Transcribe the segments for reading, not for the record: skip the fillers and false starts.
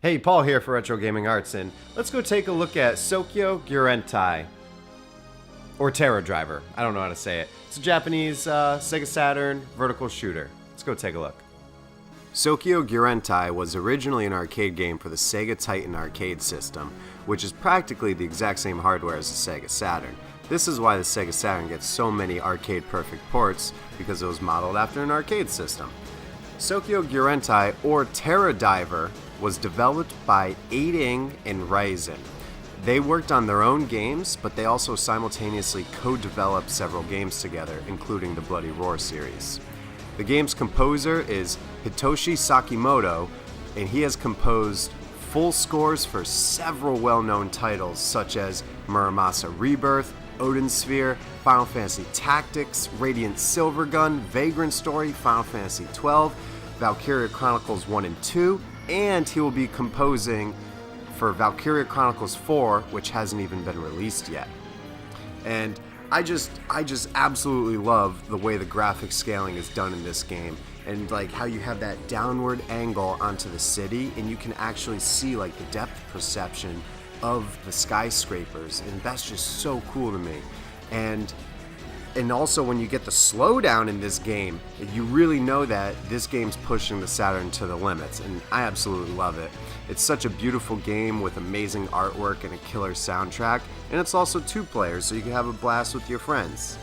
Hey, Paul here for Retro Gaming Arts, and let's go take a look at Soukyugurentai, or TERRA Diver. I don't know how to say it. It's a Japanese Sega Saturn vertical shooter. Let's go take a look. Soukyugurentai was originally an arcade game for the SEGA Titan arcade system, which is practically the exact same hardware as the Sega Saturn. This is why the Sega Saturn gets so many arcade-perfect ports, because it was modeled after an arcade system. Soukyugurentai, or TERRA Diver, was developed by Aiding and Ryzen. They worked on their own games, but they also simultaneously co-developed several games together, including the Bloody Roar series. The game's composer is Hitoshi Sakimoto, and he has composed full scores for several well-known titles such as Muramasa Rebirth, Odin Sphere, Final Fantasy Tactics, Radiant Silvergun, Vagrant Story, Final Fantasy XII, Valkyria Chronicles 1 and 2, and he will be composing for Valkyria Chronicles 4, which hasn't even been released yet. And I just absolutely love the way the graphic scaling is done in this game, and like how you have that downward angle onto the city, and you can actually see like the depth perception of the skyscrapers, and that's just so cool to me. And also when you get the slowdown in this game, you really know that this game's pushing the Saturn to the limits, and I absolutely love it. It's such a beautiful game with amazing artwork and a killer soundtrack, and it's also two players, so you can have a blast with your friends.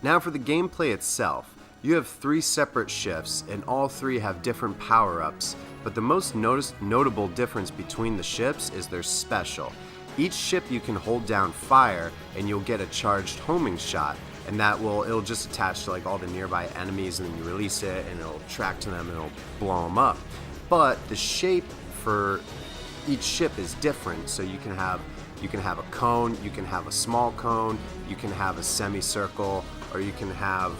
Now for the gameplay itself, you have three separate shifts, and all three have different power-ups, but the most notable difference between the ships is their special. Each ship you can hold down fire and you'll get a charged homing shot, and it'll just attach to like all the nearby enemies, and then you release it and it'll track to them and it'll blow them up. But the shape for each ship is different, so you can have a cone, you can have a small cone, you can have a semicircle, or you can have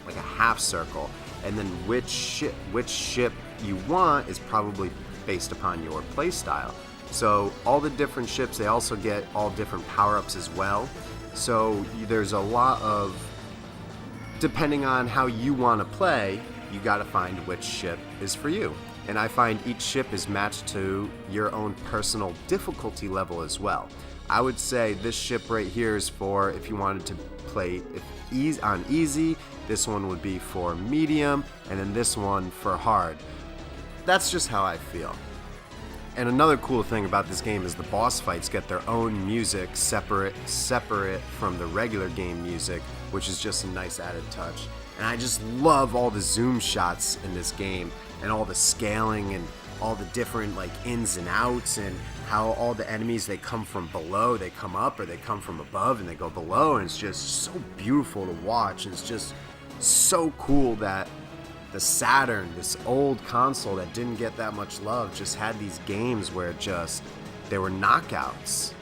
like a half circle, and then which ship you want is probably based upon your playstyle. So all the different ships, they also get all different power-ups as well. So there's a lot of, depending on how you want to play, you got to find which ship is for you. And I find each ship is matched to your own personal difficulty level as well. I would say this ship right here is for if you wanted to play on easy, this one would be for medium, and then this one for hard. That's just how I feel. And another cool thing about this game is the boss fights get their own music separate from the regular game music, which is just a nice added touch. And I just love all the zoom shots in this game, and all the scaling, and all the different like ins and outs, and how all the enemies, they come from below, they come up, or they come from above and they go below, and it's just so beautiful to watch. And it's just so cool that the Saturn, this old console that didn't get that much love, just had these games where they were knockouts.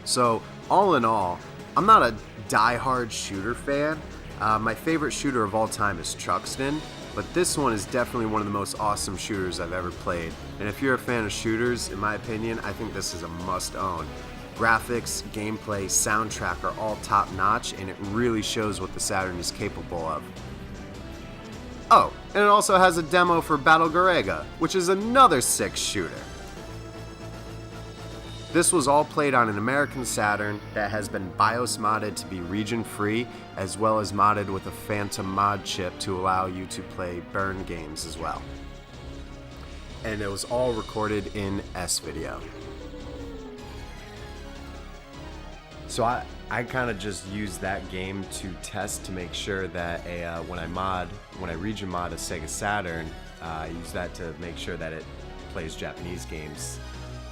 So all in all, I'm not a die-hard shooter fan. My favorite shooter of all time is Truxton, but this one is definitely one of the most awesome shooters I've ever played. And if you're a fan of shooters, in my opinion, I think this is a must-own. Graphics, gameplay, soundtrack are all top-notch, and it really shows what the Saturn is capable of. Oh, and it also has a demo for Battle Garriga, which is another sick shooter. This was all played on an American Saturn that has been BIOS modded to be region-free, as well as modded with a Phantom mod chip to allow you to play burn games as well. And it was all recorded in S-Video. So I kind of just use that game to test to make sure that when I region mod a Sega Saturn, I use that to make sure that it plays Japanese games.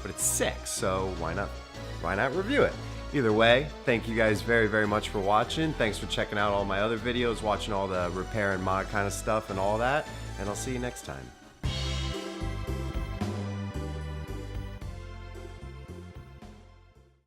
But it's sick, so why not review it? Either way, thank you guys very, very much for watching. Thanks for checking out all my other videos, watching all the repair and mod kind of stuff and all that, and I'll see you next time.